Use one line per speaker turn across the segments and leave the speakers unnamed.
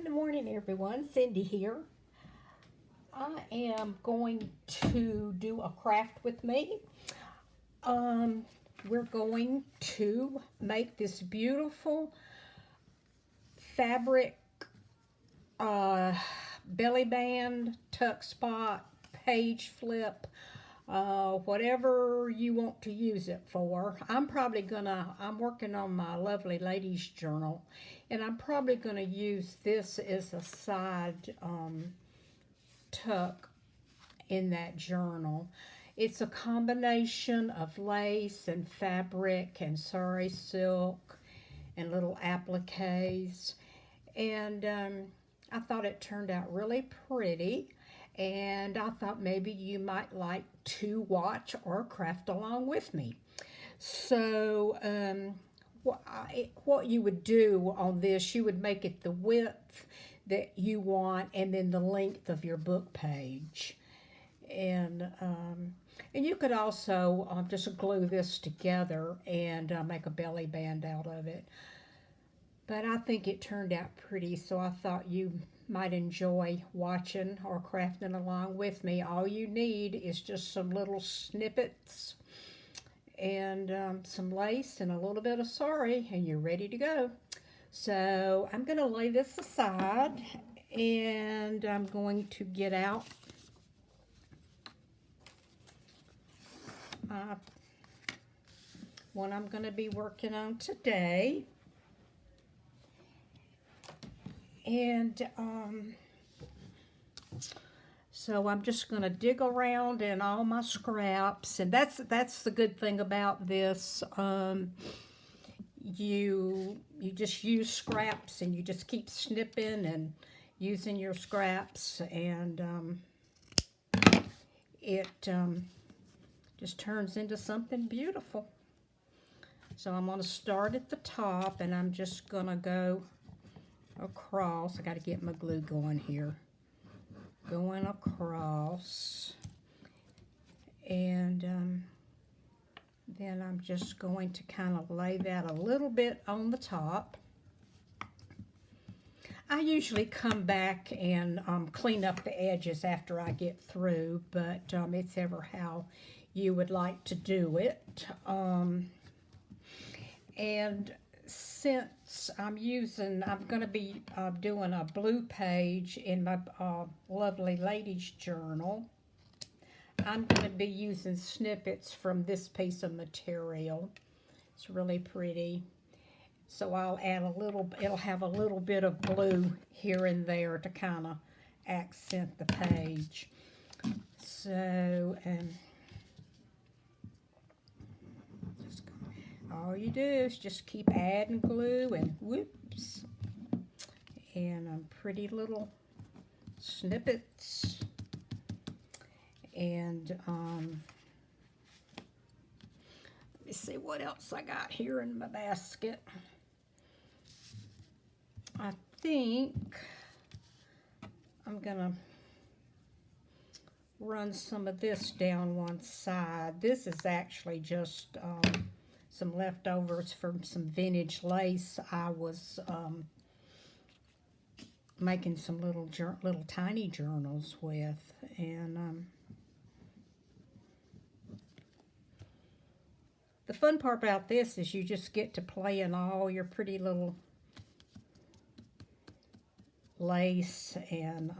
Good morning, everyone. Cindy here. I am going to do a craft with me. Um, we're going to make this beautiful fabric uh, belly band, tuck spot, page flip, whatever you want to use it for. I'm working on my lovely ladies journal, and I'm probably gonna use this as a side tuck in that journal. It's a combination of lace and fabric and sari silk and little appliques. And I thought it turned out really pretty. And I thought maybe you might like to watch or craft along with me. So, what you would do on this, you would make it the width that you want and then the length of your book page. And you could also just glue this together and make a belly band out of it. But I think it turned out pretty, so I thought you might enjoy watching or crafting along with me. All you need is just some little snippets and some lace and a little bit of sari, and you're ready to go. So I'm going to lay this aside, and I'm going to get out what I'm going to be working on today. And so I'm just going to dig around in all my scraps, and that's the good thing about this. You just use scraps, and you just keep snipping and using your scraps, and it just turns into something beautiful. So I'm going to start at the top, and I'm just going to go across. I got to get my glue going here. Going across, and then I'm just going to kind of lay that a little bit on the top. I usually come back and clean up the edges after I get through, but it's ever how you would like to do it. And since I'm going to be doing a blue page in my lovely ladies journal, I'm going to be using snippets from this piece of material. It's really pretty. So I'll add it'll have a little bit of blue here and there to kind of accent the page. So, all you do is just keep adding glue and whoops. And pretty little snippets. And let me see what else I got here in my basket. I think I'm gonna run some of this down one side. This is actually just some leftovers from some vintage lace I was making some little tiny journals with, and the fun part about this is you just get to play in all your pretty little lace. And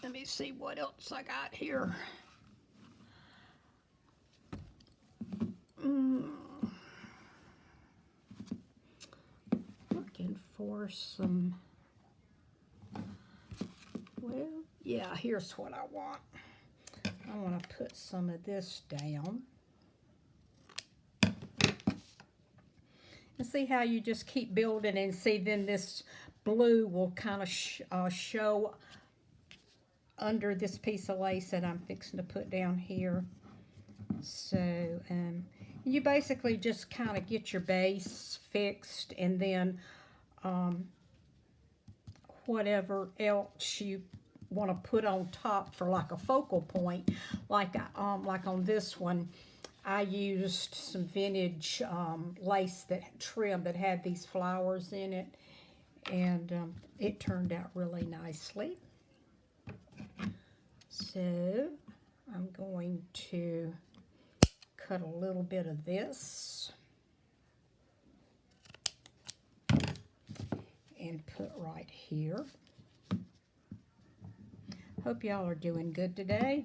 let me see what else I got here. Looking for some, well, yeah, here's what I want. I want to put some of this down. And see how you just keep building, and see then this blue will kind of show under this piece of lace that I'm fixing to put down here. So you basically just kind of get your base fixed, and then whatever else you want to put on top for like a focal point, like on this one, I used some vintage lace trim that had these flowers in it, and it turned out really nicely. So I'm going to cut a little bit of this and put right here. Hope y'all are doing good today.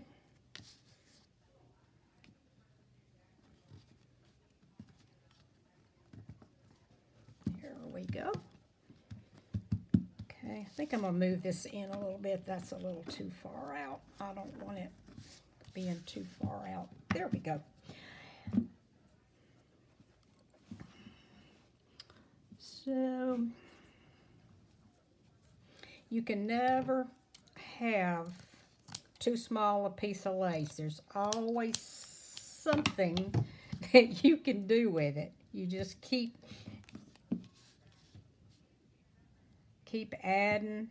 Here we go. Okay, I think I'm going to move this in a little bit. That's a little too far out. I don't want it being too far out. There we go. So, you can never have too small a piece of lace. There's always something that you can do with it. You just keep adding.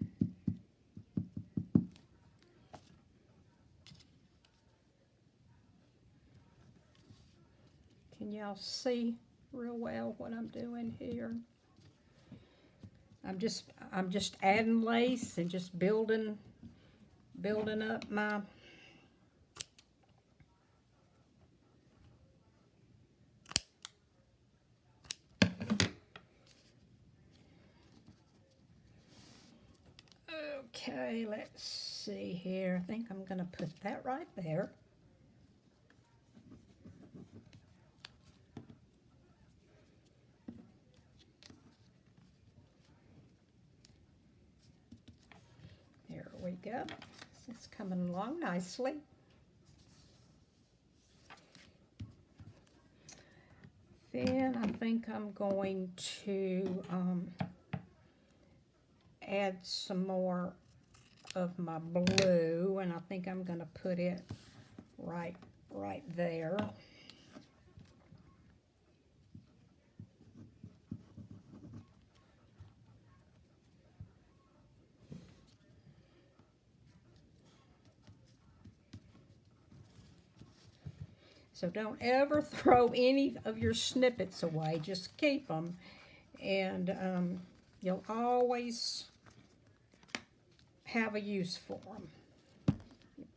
Can y'all see real well what I'm doing here? I'm just adding lace and just building up my Okay, let's see here. I think I'm going to put that right there. There we go. It's coming along nicely. Then I think I'm going to add some more of my blue, and I think I'm going to put it right there. So don't ever throw any of your snippets away. Just keep them, and you'll always have a use for them.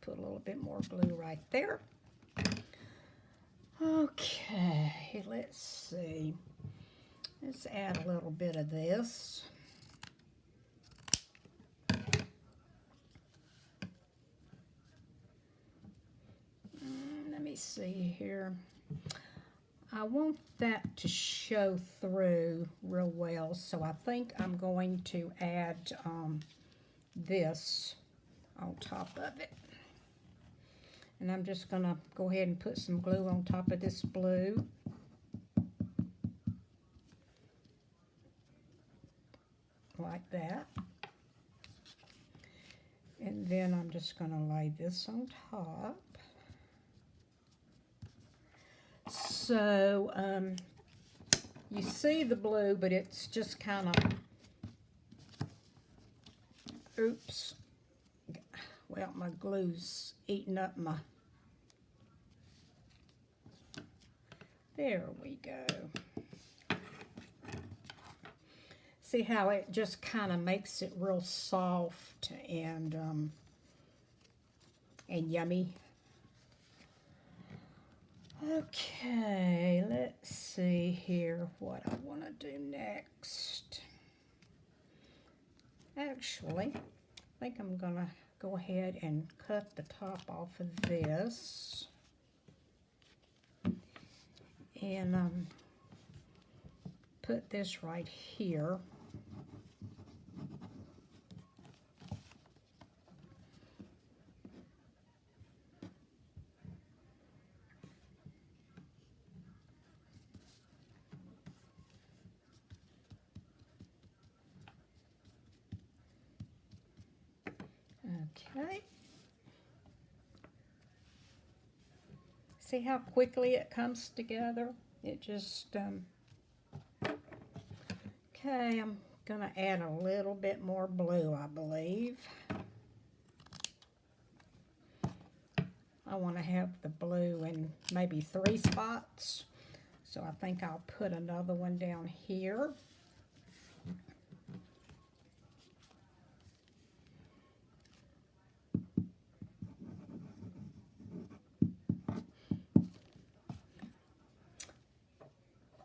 Put a little bit more glue right there. Okay, let's see. Let's add a little bit of this. Let me see here. I want that to show through real well, so I think I'm going to add this on top of it. And I'm just going to go ahead and put some glue on top of this blue. Like that. And then I'm just going to lay this on top. So, you see the blue, but it's just kind of, oops, well, my glue's eating up my, there we go. See how it just kind of makes it real soft and yummy. Okay, let's see here what I want to do next. Actually, I think I'm going to go ahead and cut the top off of this. And put this right here. Okay. See how quickly it comes together? It just, okay, I'm gonna add a little bit more blue, I believe. I want to have the blue in maybe 3 spots. So I think I'll put another one down here.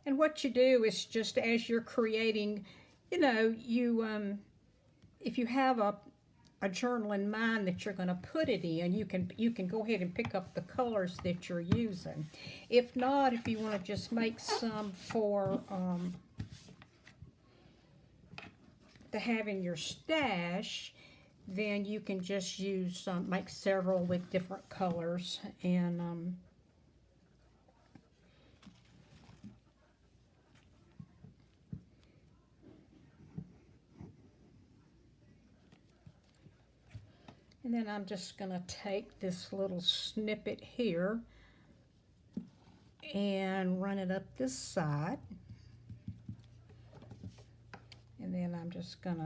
And what you do is just as you're creating, you know, if you have a journal in mind that you're going to put it in, you can go ahead and pick up the colors that you're using. If not, if you want to just make some for to have in your stash, then you can just use make several with different colors and and then I'm just going to take this little snippet here and run it up this side. And then I'm just going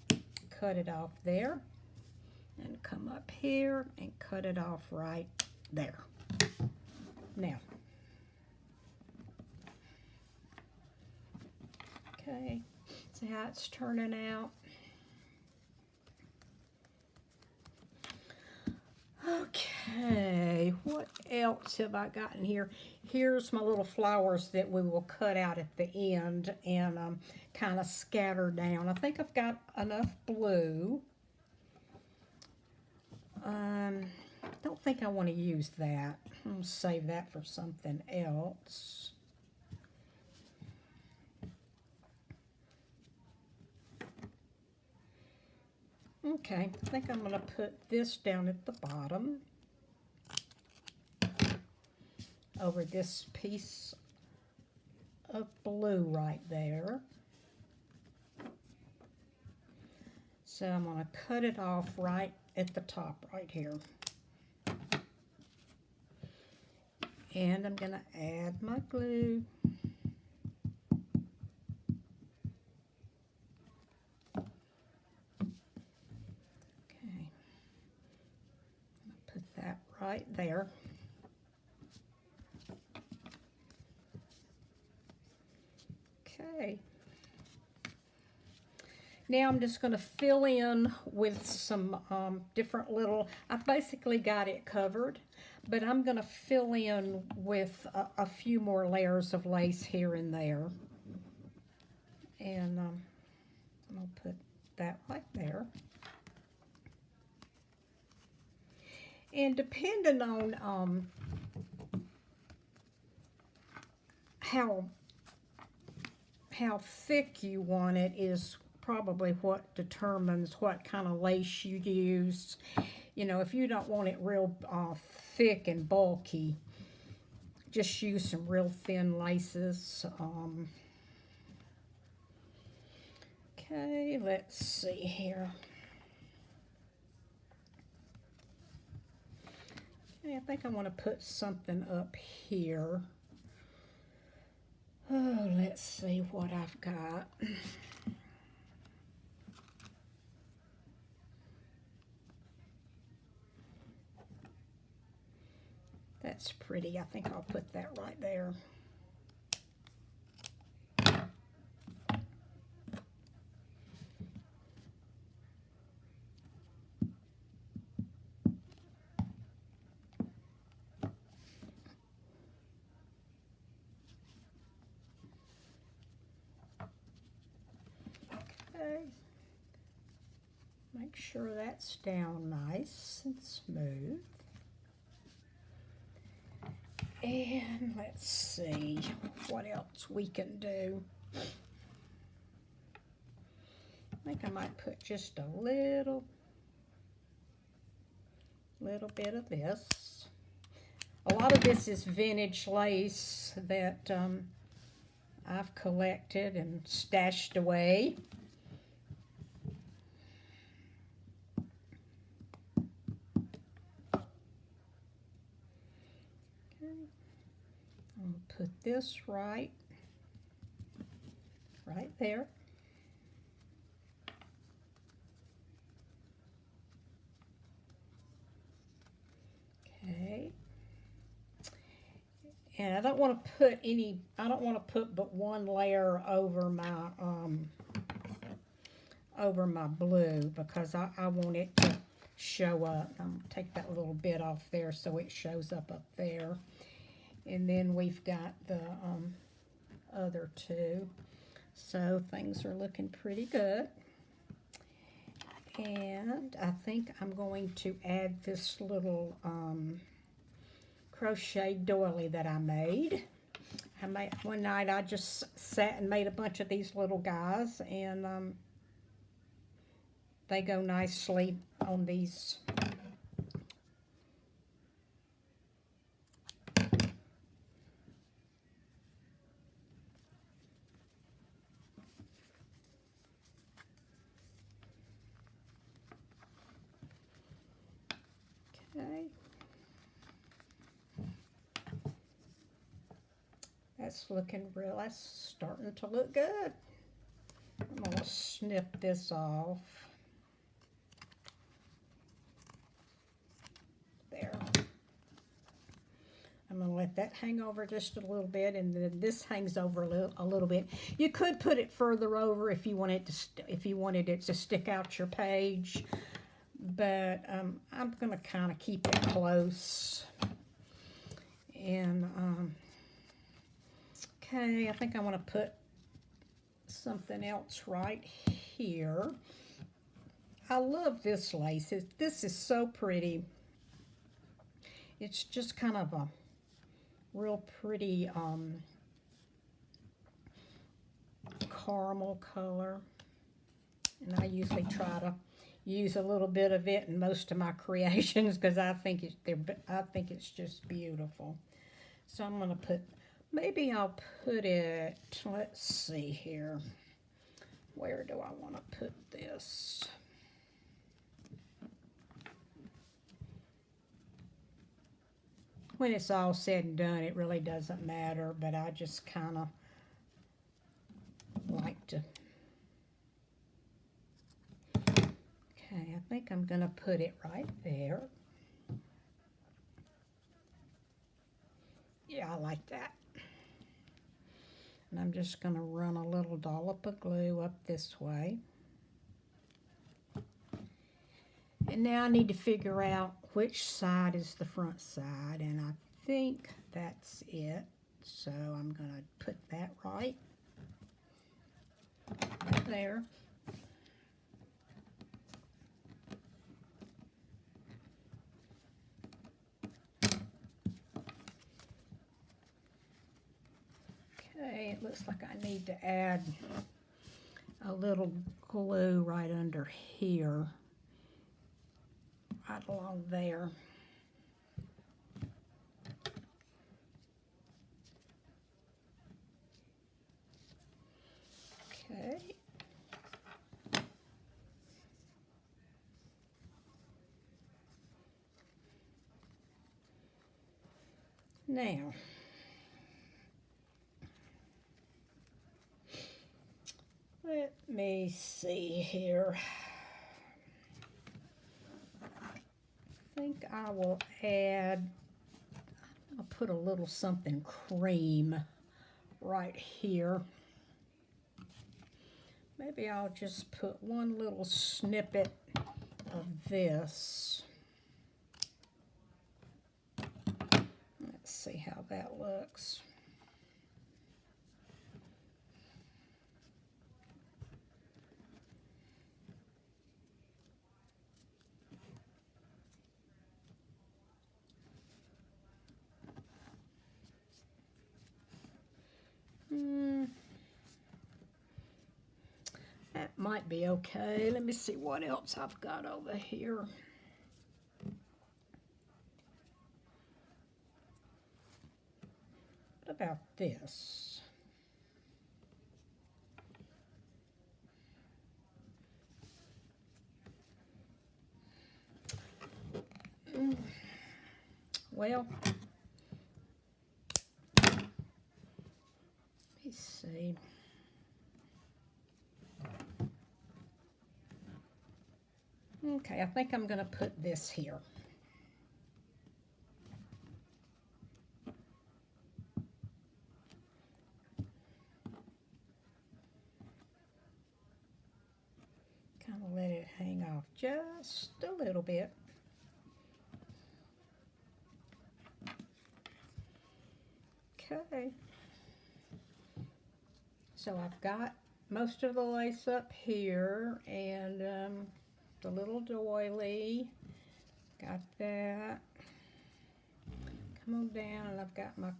to cut it off there and come up here and cut it off right there. Now, okay, see how it's turning out? Okay, what else have I gotten here? Here's my little flowers that we will cut out at the end and kind of scatter down. I think I've got enough blue. Don't think I want to use that. I'm going to save that for something else. Okay, I think I'm going to put this down at the bottom over this piece of blue right there. So I'm going to cut it off right at the top right here. And I'm going to add my glue. Right there. Okay. Now I'm just going to fill in with some different little, I've basically got it covered, but I'm going to fill in with a few more layers of lace here and there. And I'm going to put that right there. And depending on how thick you want it is probably what determines what kind of lace you use. You know, if you don't want it real thick and bulky, just use some real thin laces. Okay, let's see here. I think I want to put something up here. Oh, let's see what I've got. That's pretty. I think I'll put that right there. Make sure that's down nice and smooth. And let's see what else we can do. I think I might put just a little bit of this. A lot of this is vintage lace that I've collected and stashed away. Put this right there. Okay. And I don't want to put any, I don't want to put but one layer over my blue because I want it to show up. I'm going to take that little bit off there so it shows up there. And then we've got the other two. So things are looking pretty good. And I think I'm going to add this little crochet doily that I made. One night I just sat and made a bunch of these little guys, and they go nicely on these. Okay. That's starting to look good. I'm going to snip this off. There. I'm going to let that hang over just a little bit, and then this hangs over a little bit. You could put it further over if you wanted it to stick out your page, but I'm going to kind of keep it close. And okay, I think I want to put something else right here. I love this lace. This is so pretty. It's just kind of a real pretty caramel color. And I usually try to use a little bit of it in most of my creations because I think it's just beautiful. So I'm going to put, maybe I'll put it, let's see here. Where do I want to put this? When it's all said and done, it really doesn't matter, but I just kind of like to. Okay, I think I'm going to put it right there. Yeah, I like that. And I'm just going to run a little dollop of glue up this way. And now I need to figure out which side is the front side, and I think that's it. So I'm going to put that right there. Okay, it looks like I need to add a little glue right under here, right along there. Okay. Now, let me see here. I think I will add, I'll put a little something cream right here. Maybe I'll just put one little snippet of this. Let's see how that looks. That might be okay. Let me see what else I've got over here. What about this? Well, let me see. Okay, I think I'm going to put this here. off just a little bit. Okay. So I've got most of the lace up here, and the little doily. Got that. Come on down, and I've got my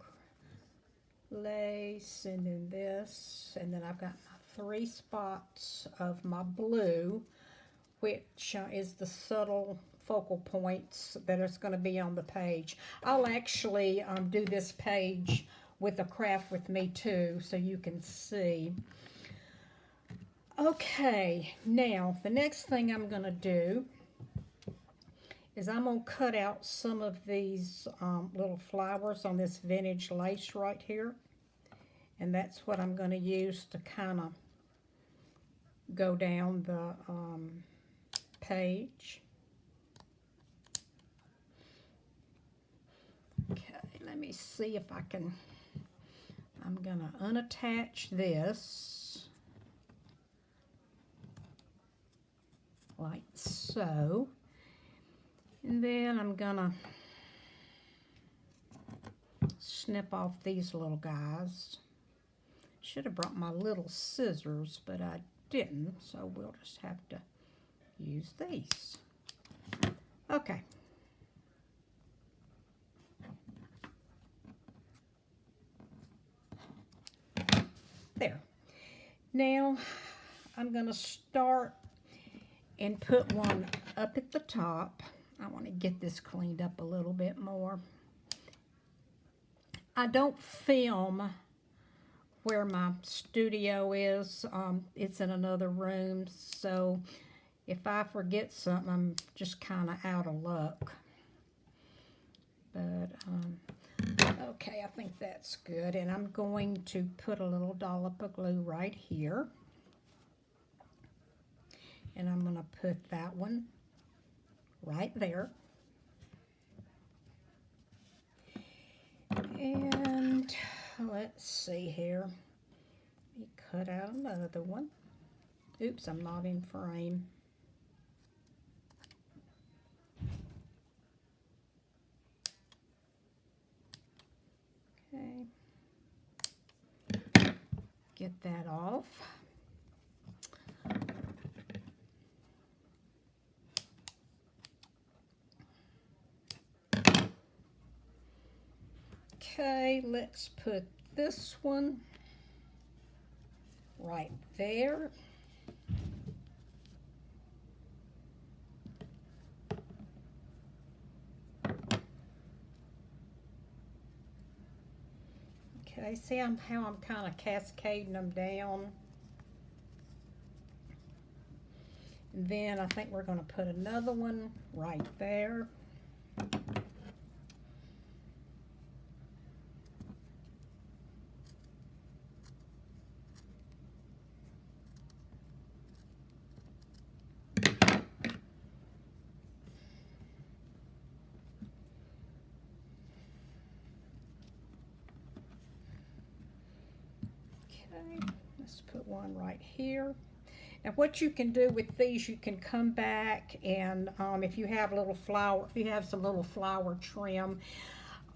lace, and then this, and then I've got my 3 spots of my blue, which is the subtle focal points that is going to be on the page. I'll actually do this page with a craft with me too, so you can see. Okay, now the next thing I'm going to do is I'm going to cut out some of these little flowers on this vintage lace right here. And that's what I'm going to use to kind of go down the page. Okay, let me see if I can, I'm going to unattach this like so. And then I'm going to snip off these little guys. Should have brought my little scissors, but I didn't, so we'll just have to use these. Okay. There. Now I'm going to start and put one up at the top. I want to get this cleaned up a little bit more. I don't film where my studio is. It's in another room, so if I forget something, I'm just kind of out of luck. But okay, I think that's good, and I'm going to put a little dollop of glue right here, and I'm going to put that one right there. And let's see here. Let me cut out another one. Oops, I'm not in frame. Okay. Get that off. Okay, let's put this one right there. Okay, see how I'm kind of cascading them down. And then I think we're going to put another one right there. Okay, let's put one right here. And what you can do with these, you can come back and if you have a little flower, if you have some little flower trim,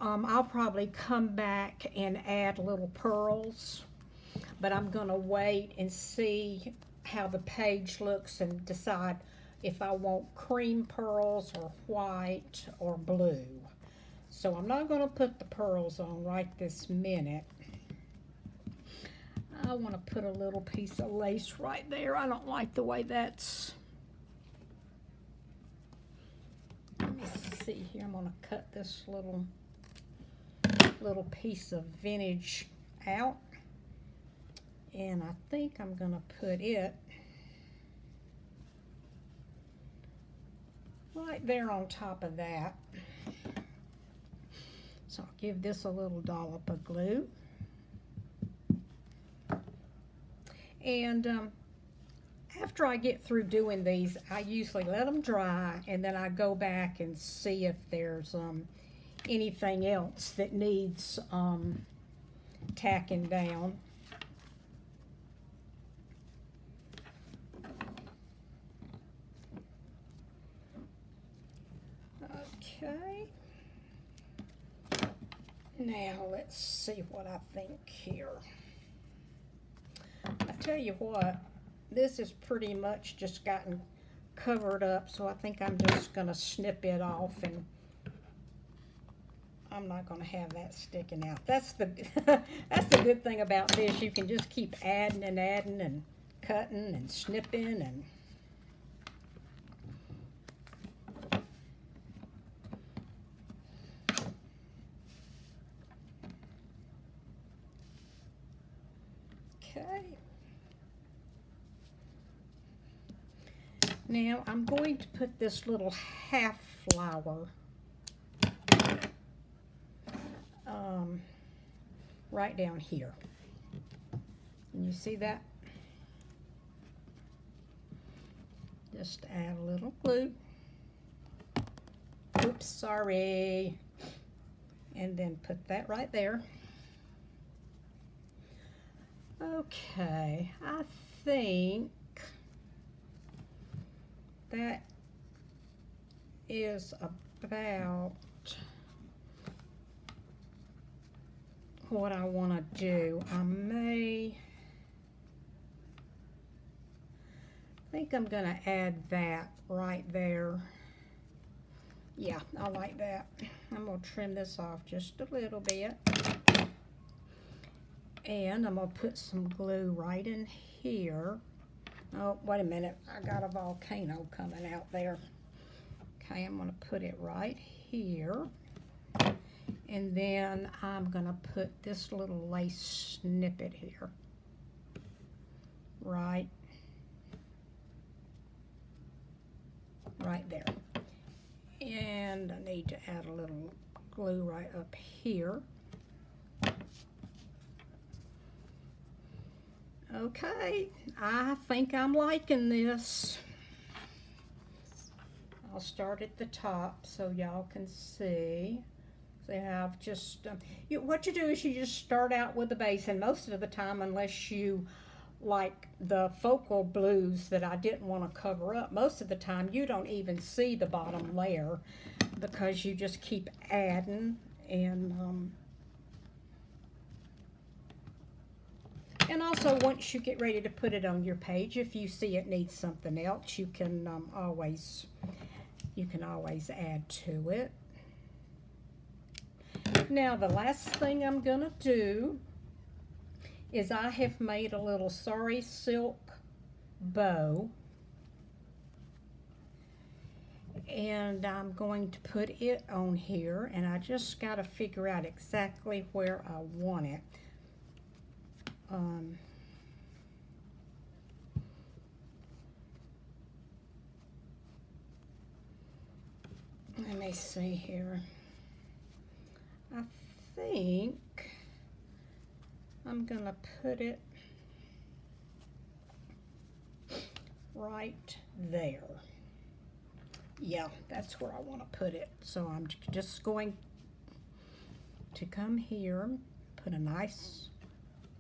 I'll probably come back and add little pearls. But I'm going to wait and see how the page looks and decide if I want cream pearls or white or blue. So I'm not going to put the pearls on right this minute. I want to put a little piece of lace right there. I don't like the way that's... Let me see here. I'm going to cut this little piece of vintage out. And I think I'm going to put it right there on top of that. So I'll give this a little dollop of glue. And after I get through doing these, I usually let them dry, and then I go back and see if there's anything else that needs tacking down. Okay. Now let's see what I think here. I tell you what, this is pretty much just gotten covered up, so I think I'm just going to snip it off, and I'm not going to have that sticking out. That's the that's the good thing about this. You can just keep adding and cutting and snipping and okay. Now I'm going to put this little half flower right down here. And you see that? Just add a little glue. Oops, sorry. And then put that right there. Okay, I think that is about what I want to do. I think I'm going to add that right there. Yeah, I like that. I'm going to trim this off just a little bit. And I'm going to put some glue right in here. Oh, wait a minute. I got a volcano coming out there. Okay, I'm going to put it right here. And then I'm going to put this little lace snippet here. Right there. And I need to add a little glue right up here. Okay, I think I'm liking this. I'll start at the top so y'all can see. So I've just, what you do is you just start out with the base, and most of the time, unless you like the focal blues that I didn't want to cover up, most of the time you don't even see the bottom layer because you just keep adding and also once you get ready to put it on your page, if you see it needs something else, you can always add to it. Now the last thing I'm gonna do is I have made a little sari silk bow, and I'm going to put it on here, and I just got to figure out exactly where I want it. Let me see here. I think I'm gonna put it right there. Yeah, that's where I want to put it. So I'm just going to come here, put a nice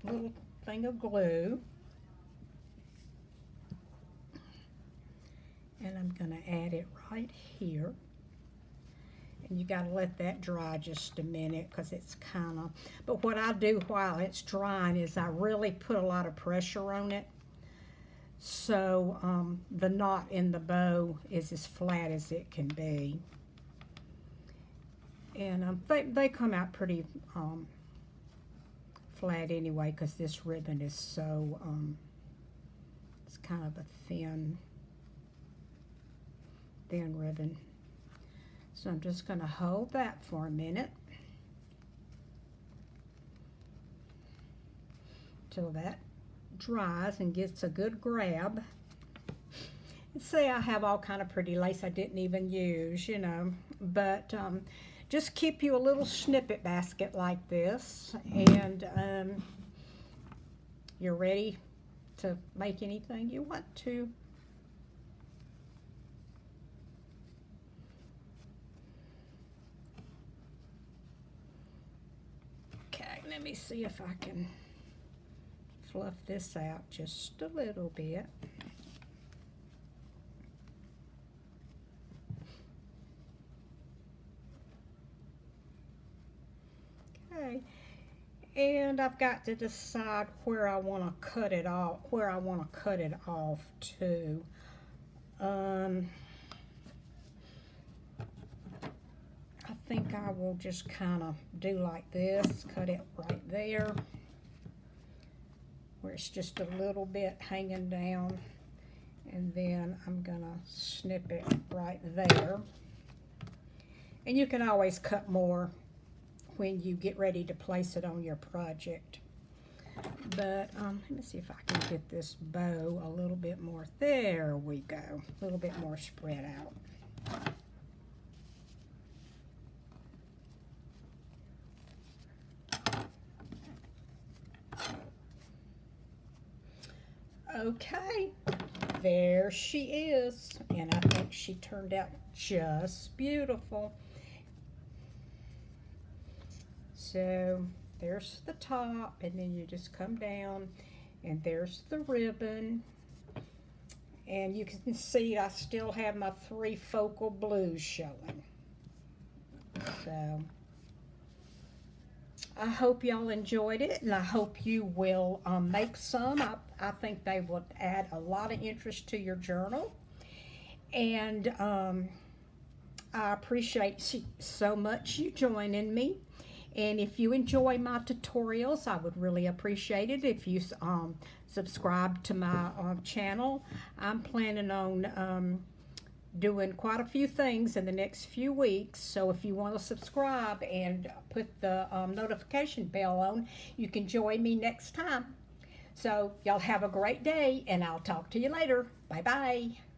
little thing of glue, and I'm going to add it right here. And you got to let that dry just a minute because it's kind of, but what I do while it's drying is I really put a lot of pressure on it. So the knot in the bow is as flat as it can be. And they come out pretty flat anyway because this ribbon is so, it's kind of a thin ribbon. So I'm just going to hold that for a minute till that dries and gets a good grab. And say I have all kind of pretty lace I didn't even use, you know, but just keep you a little snippet basket like this, and you're ready to make anything you want to. Okay, let me see if I can fluff this out just a little bit. And I've got to decide where I want to cut it off, to. Um, I think I will just kind of do like this, cut it right there, where it's just a little bit hanging down. And then I'm gonna snip it right there. And you can always cut more when you get ready to place it on your project. But let me see if I can get this bow a little bit more. There we go. A little bit more spread out. Okay, there she is. And I think she turned out just beautiful. So there's the top, and then you just come down, and there's the ribbon. And you can see I still have my 3 focal blues showing. So I hope y'all enjoyed it, and I hope you will make some. I think they will add a lot of interest to your journal. And I appreciate so much you joining me. And if you enjoy my tutorials, I would really appreciate it if you subscribe to my channel. I'm planning on doing quite a few things in the next few weeks. So if you want to subscribe and put the notification bell on, you can join me next time. So y'all have a great day, and I'll talk to you later. Bye-bye.